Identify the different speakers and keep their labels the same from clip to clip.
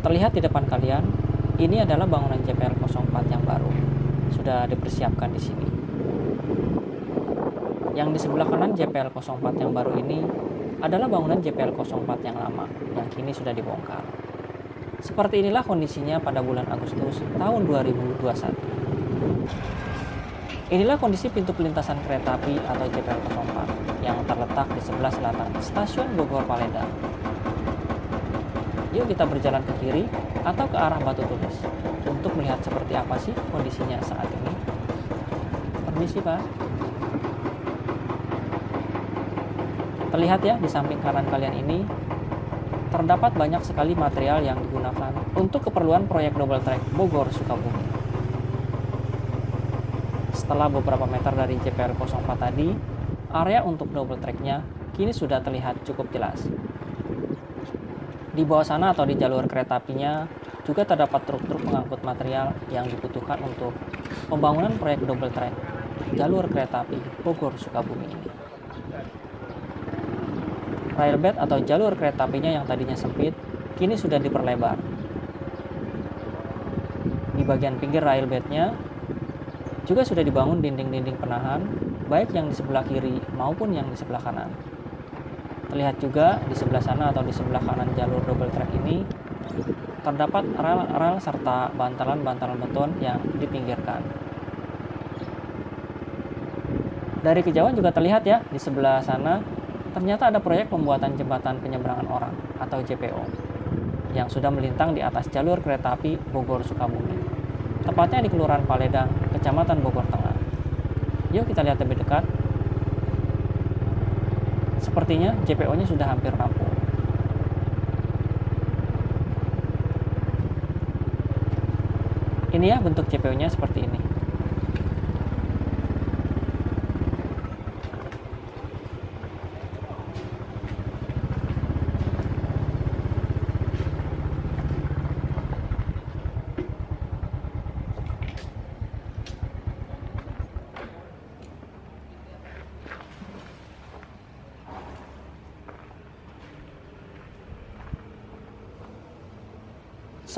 Speaker 1: Terlihat di depan kalian, ini adalah bangunan JPL 04 yang baru. Sudah dipersiapkan di sini. Yang di sebelah kanan JPL 04 yang baru ini adalah bangunan JPL 04 yang lama, yang kini sudah dibongkar. Seperti inilah kondisinya pada bulan Agustus tahun 2021. Inilah kondisi pintu pelintasan kereta api atau JPL 04 yang terletak di sebelah selatan Stasiun Bogor Paledang. Yuk kita berjalan ke kiri atau ke arah Batu Tulis untuk melihat seperti apa sih kondisinya saat ini. Permisi Pak. Terlihat ya di samping kanan kalian ini terdapat banyak sekali material yang digunakan untuk keperluan proyek double track Bogor Sukabumi. Setelah beberapa meter dari JPL 04 tadi, area untuk double tracknya kini sudah terlihat cukup jelas. Di bawah sana atau di jalur kereta apinya juga terdapat truk-truk pengangkut material yang dibutuhkan untuk pembangunan proyek double track jalur kereta api Bogor Sukabumi ini. Railbed atau jalur kereta apinya yang tadinya sempit kini sudah diperlebar. Di bagian pinggir railbednya juga sudah dibangun dinding-dinding penahan baik yang di sebelah kiri maupun yang di sebelah kanan. Terlihat juga di sebelah sana atau di sebelah kanan jalur double track ini terdapat rel-rel serta bantalan-bantalan beton yang dipinggirkan. Dari kejauhan juga terlihat ya di sebelah sana ternyata ada proyek pembuatan jembatan penyeberangan orang atau JPO yang sudah melintang di atas jalur kereta api Bogor Sukabumi. Tepatnya di Kelurahan Paledang, Kecamatan Bogor Tengah. Yuk kita lihat lebih dekat. Sepertinya JPO-nya sudah hampir rampung. Ini ya bentuk JPO-nya seperti ini.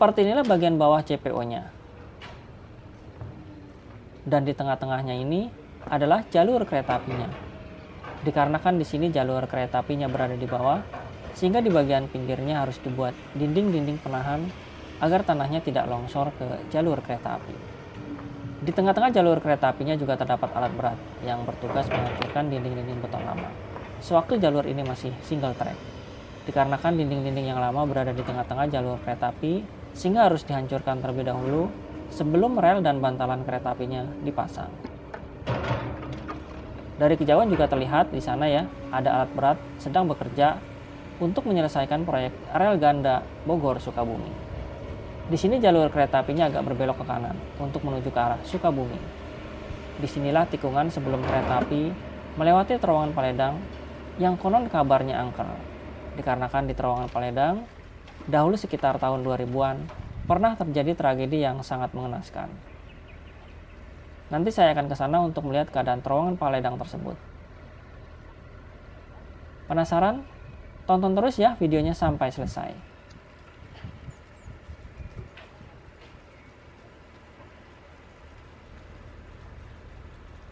Speaker 1: Seperti inilah bagian bawah JPO-nya. Dan di tengah-tengahnya ini adalah jalur kereta apinya. Dikarenakan di sini jalur kereta apinya berada di bawah, sehingga di bagian pinggirnya harus dibuat dinding-dinding penahan agar tanahnya tidak longsor ke jalur kereta api. Di tengah-tengah jalur kereta apinya juga terdapat alat berat yang bertugas menghancurkan dinding-dinding beton lama. Sewaktu jalur ini masih single track. Dikarenakan dinding-dinding yang lama berada di tengah-tengah jalur kereta api, sehingga harus dihancurkan terlebih dahulu sebelum rel dan bantalan kereta apinya dipasang. Dari kejauhan juga terlihat di sana ya, ada alat berat sedang bekerja untuk menyelesaikan proyek rel ganda Bogor Sukabumi. Di sini jalur kereta apinya agak berbelok ke kanan untuk menuju ke arah Sukabumi. Disinilah tikungan sebelum kereta api melewati terowongan Paledang yang konon kabarnya angker. Dikarenakan di terowongan Paledang dahulu sekitar tahun 2000-an pernah terjadi tragedi yang sangat mengenaskan. Nanti saya akan ke sana untuk melihat keadaan terowongan Paledang tersebut. Penasaran? Tonton terus ya videonya sampai selesai.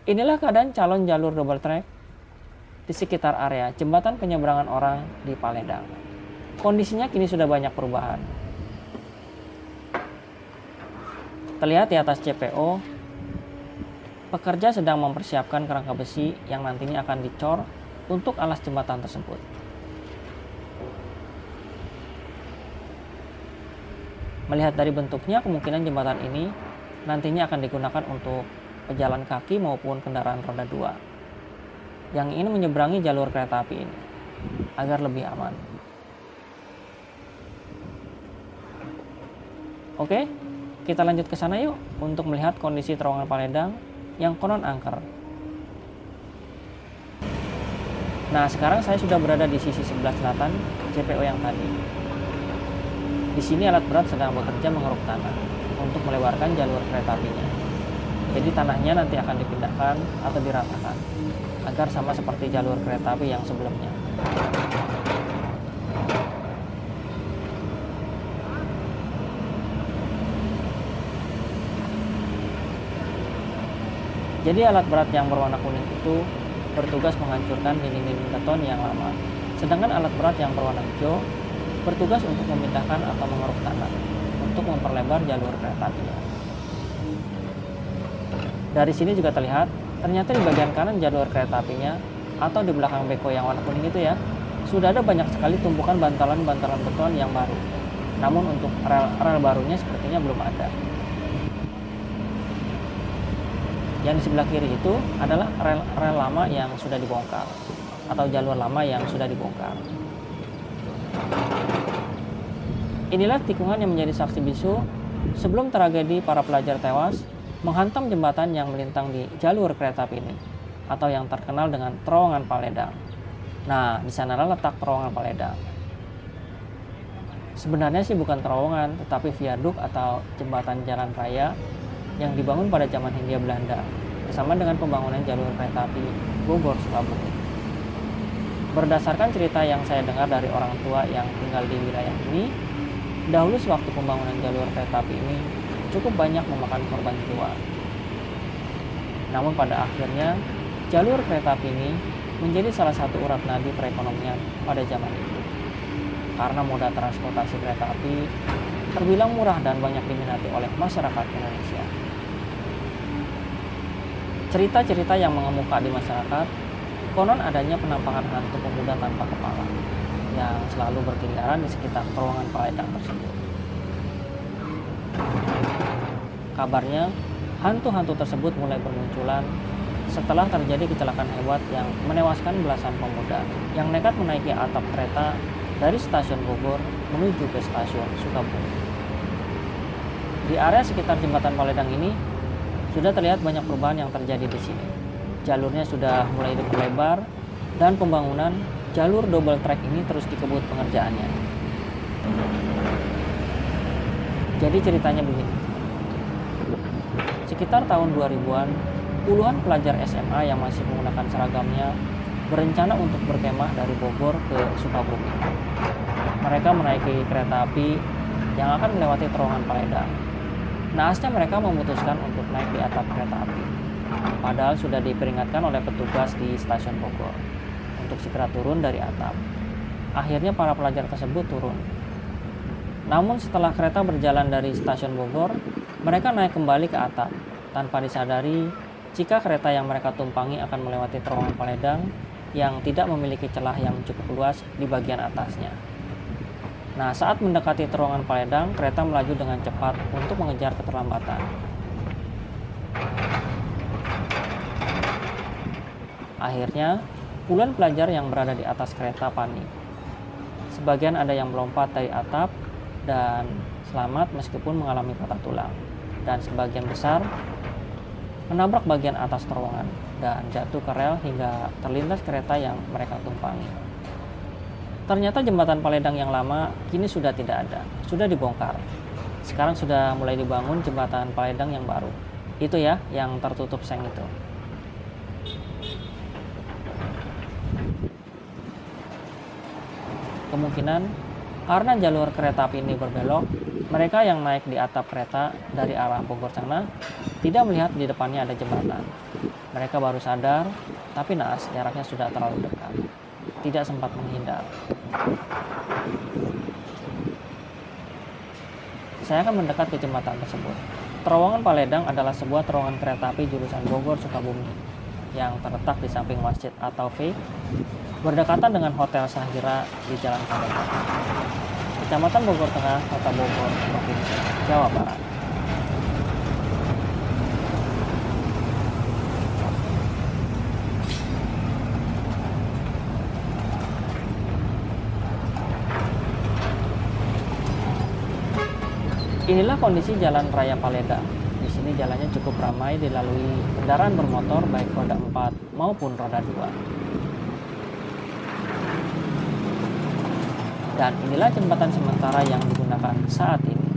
Speaker 1: Inilah keadaan calon jalur double track di sekitar area jembatan penyeberangan orang di Paledang. Kondisinya kini sudah banyak perubahan. Terlihat di atas JPO, pekerja sedang mempersiapkan kerangka besi yang nantinya akan dicor untuk alas jembatan tersebut. Melihat dari bentuknya, kemungkinan jembatan ini nantinya akan digunakan untuk pejalan kaki maupun kendaraan roda 2 yang ingin menyeberangi jalur kereta api ini agar lebih aman. Oke, kita lanjut ke sana yuk untuk melihat kondisi terowongan Paledang yang konon angker. Nah, sekarang saya sudah berada di sisi sebelah selatan JPO yang tadi. Di sini alat berat sedang bekerja mengeruk tanah untuk melebarkan jalur kereta apinya. Jadi tanahnya nanti akan dipindahkan atau diratakan agar sama seperti jalur kereta api yang sebelumnya. Jadi alat berat yang berwarna kuning itu bertugas menghancurkan dinding-dinding beton yang lama. Sedangkan alat berat yang berwarna hijau bertugas untuk memindahkan atau mengeruk tanah untuk memperlebar jalur kereta apinya. Dari sini juga terlihat, ternyata di bagian kanan jalur kereta apinya atau di belakang beko yang warna kuning itu ya, sudah ada banyak sekali tumpukan bantalan-bantalan beton yang baru. Namun untuk rel barunya sepertinya belum ada. Yang di sebelah kiri itu adalah rel lama yang sudah dibongkar atau jalur lama yang sudah dibongkar. Inilah tikungan yang menjadi saksi bisu sebelum tragedi para pelajar tewas menghantam jembatan yang melintang di jalur kereta api ini atau yang terkenal dengan terowongan Paledang. Nah, di sanalah letak terowongan Paledang. Sebenarnya sih bukan terowongan, tetapi viaduk atau jembatan jalan raya yang dibangun pada zaman Hindia Belanda bersama dengan pembangunan jalur kereta api Bogor Sukabumi. Berdasarkan cerita yang saya dengar dari orang tua yang tinggal di wilayah ini, dahulu sewaktu pembangunan jalur kereta api ini cukup banyak memakan korban jiwa. Namun pada akhirnya jalur kereta api ini menjadi salah satu urat nadi perekonomian pada zaman itu. Karena moda transportasi kereta api terbilang murah dan banyak diminati oleh masyarakat Indonesia. Cerita-cerita yang mengemuka di masyarakat, konon adanya penampakan hantu pemuda tanpa kepala yang selalu berkeliaran di sekitar terowongan Paledang tersebut. Kabarnya, hantu-hantu tersebut mulai bermunculan setelah terjadi kecelakaan hebat yang menewaskan belasan pemuda yang nekat menaiki atap kereta dari stasiun Bogor menuju ke stasiun Sukabumi. Di area sekitar jembatan Paledang ini sudah terlihat banyak perubahan yang terjadi di sini. Jalurnya sudah mulai diperlebar dan pembangunan jalur double track ini terus dikebut pengerjaannya. Jadi ceritanya begini. Sekitar tahun 2000-an, puluhan pelajar SMA yang masih menggunakan seragamnya berencana untuk berkemah dari Bogor ke Sukabumi. Mereka menaiki kereta api yang akan melewati terowongan Paledang. Naasnya mereka memutuskan untuk naik di atap kereta api. Padahal sudah diperingatkan oleh petugas di stasiun Bogor untuk segera turun dari atap. Akhirnya para pelajar tersebut turun. Namun setelah kereta berjalan dari stasiun Bogor, mereka naik kembali ke atap tanpa disadari jika kereta yang mereka tumpangi akan melewati terowongan Paledang yang tidak memiliki celah yang cukup luas di bagian atasnya. Nah, saat mendekati terowongan Paledang, kereta melaju dengan cepat untuk mengejar keterlambatan. Akhirnya, puluhan pelajar yang berada di atas kereta panik. Sebagian ada yang melompat dari atap dan selamat meskipun mengalami patah tulang. Dan sebagian besar menabrak bagian atas terowongan dan jatuh ke rel hingga terlindas kereta yang mereka tumpangi. Ternyata jembatan Paledang yang lama kini sudah tidak ada, sudah dibongkar. Sekarang sudah mulai dibangun jembatan Paledang yang baru. Itu ya, yang tertutup seng itu. Kemungkinan karena jalur kereta api ini berbelok, mereka yang naik di atap kereta dari arah Bogor sana tidak melihat di depannya ada jembatan. Mereka baru sadar, tapi naas jaraknya sudah terlalu dekat. Tidak sempat menghindar. Saya akan mendekat ke jembatan tersebut. Terowongan Paledang adalah sebuah terowongan kereta api jurusan Bogor Sukabumi yang terletak di samping Masjid At-Taufik, berdekatan dengan Hotel Sahira di Jalan Paledang, Kecamatan Bogor Tengah, Kota Bogor, Provinsi Jawa Barat. Inilah kondisi Jalan Raya Paledang. Di sini jalannya cukup ramai dilalui kendaraan bermotor baik roda 4 maupun roda 2. Dan inilah jembatan sementara yang digunakan saat ini.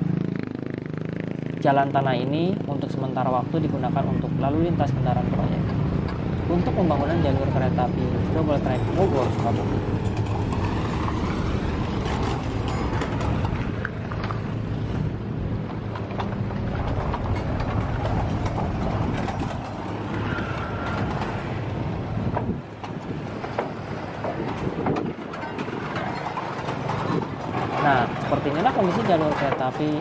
Speaker 1: Jalan tanah ini untuk sementara waktu digunakan untuk lalu lintas kendaraan proyek untuk pembangunan jalur kereta api double track Bogor Sukabumi. Seperti inilah kondisi jalur kereta api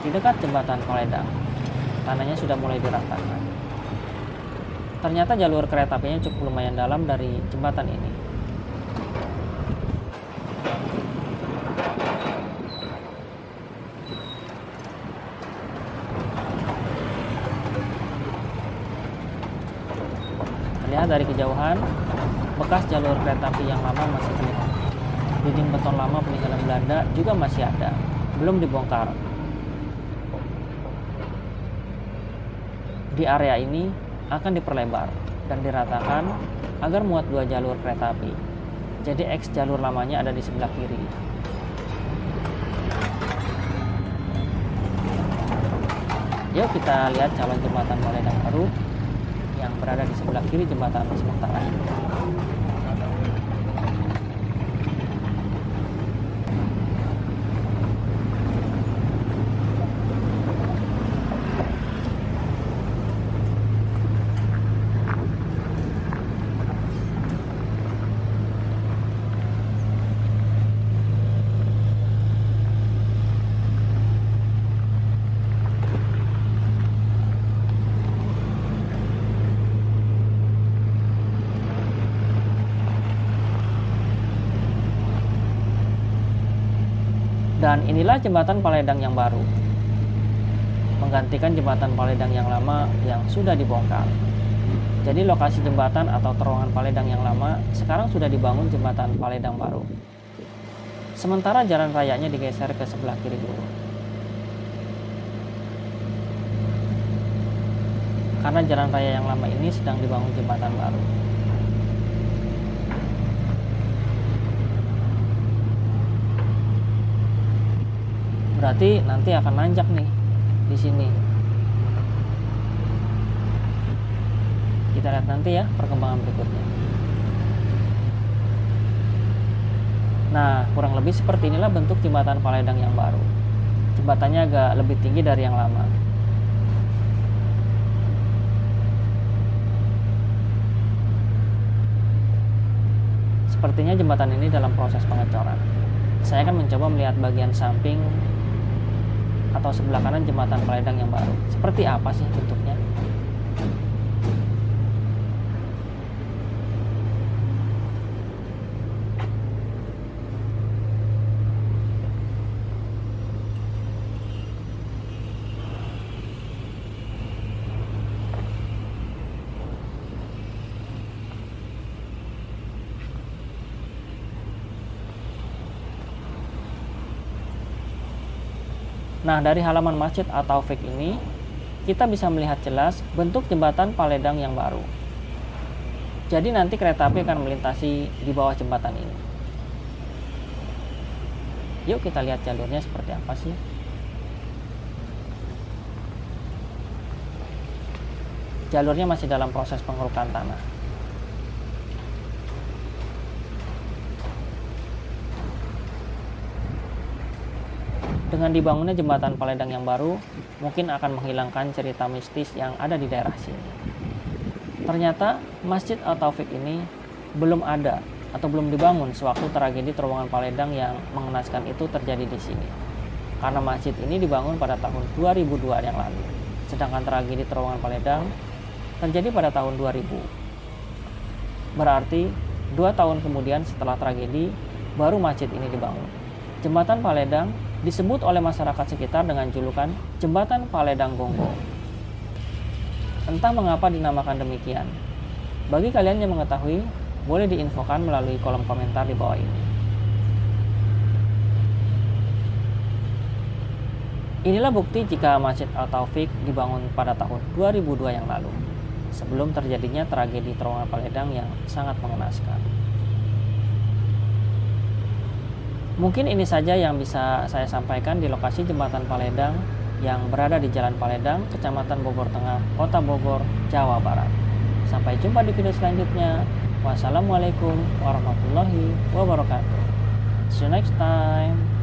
Speaker 1: di dekat jembatan Paledang. Tanahnya sudah mulai diratakan. Ternyata jalur kereta apinya cukup lumayan dalam dari jembatan ini. Terlihat dari kejauhan, bekas jalur kereta api yang lama masih terlihat. Dinding beton lama peninggalan Belanda juga masih ada, belum dibongkar. Di area ini akan diperlebar dan diratakan agar muat 2 jalur kereta api. Jadi X jalur lamanya ada di sebelah kiri. Yuk kita lihat calon jembatan Paledang baru yang berada di sebelah kiri jembatan sementara ini. Dan inilah jembatan Paledang yang baru, menggantikan jembatan Paledang yang lama yang sudah dibongkar. Jadi lokasi jembatan atau terowongan Paledang yang lama sekarang sudah dibangun jembatan Paledang baru. Sementara jalan rayanya digeser ke sebelah kiri dulu. Karena jalan raya yang lama ini sedang dibangun jembatan baru. Berarti nanti akan nanjak nih di sini. Kita lihat nanti ya perkembangan berikutnya. Nah, kurang lebih seperti inilah bentuk jembatan Paledang yang baru. Jembatannya agak lebih tinggi dari yang lama. Sepertinya jembatan ini dalam proses pengecoran. Saya akan mencoba melihat bagian samping atau sebelah kanan jembatan Paledang yang baru. Seperti apa sih bentuknya? Nah, dari halaman Masjid At-Taufik ini, kita bisa melihat jelas bentuk jembatan Paledang yang baru. Jadi nanti kereta api akan melintasi di bawah jembatan ini. Yuk kita lihat jalurnya seperti apa sih. Jalurnya masih dalam proses pengerukan tanah. Dengan dibangunnya jembatan Paledang yang baru, mungkin akan menghilangkan cerita mistis yang ada di daerah sini. Ternyata Masjid At-Taufik ini belum ada atau belum dibangun sewaktu tragedi terowongan Paledang yang mengenaskan itu terjadi di sini. Karena masjid ini dibangun pada tahun 2002 yang lalu. Sedangkan tragedi terowongan Paledang terjadi pada tahun 2000. Berarti 2 tahun kemudian setelah tragedi baru masjid ini dibangun. Jembatan Paledang disebut oleh masyarakat sekitar dengan julukan Jembatan Paledang Gonggo. Entah mengapa dinamakan demikian. Bagi kalian yang mengetahui, boleh diinfokan melalui kolom komentar di bawah ini. Inilah bukti jika Masjid At-Taufik dibangun pada tahun 2002 yang lalu, sebelum terjadinya tragedi terowongan Paledang yang sangat mengenaskan. Mungkin ini saja yang bisa saya sampaikan di lokasi jembatan Paledang yang berada di Jalan Paledang, Kecamatan Bogor Tengah, Kota Bogor, Jawa Barat. Sampai jumpa di video selanjutnya. Wassalamualaikum warahmatullahi wabarakatuh. See you next time.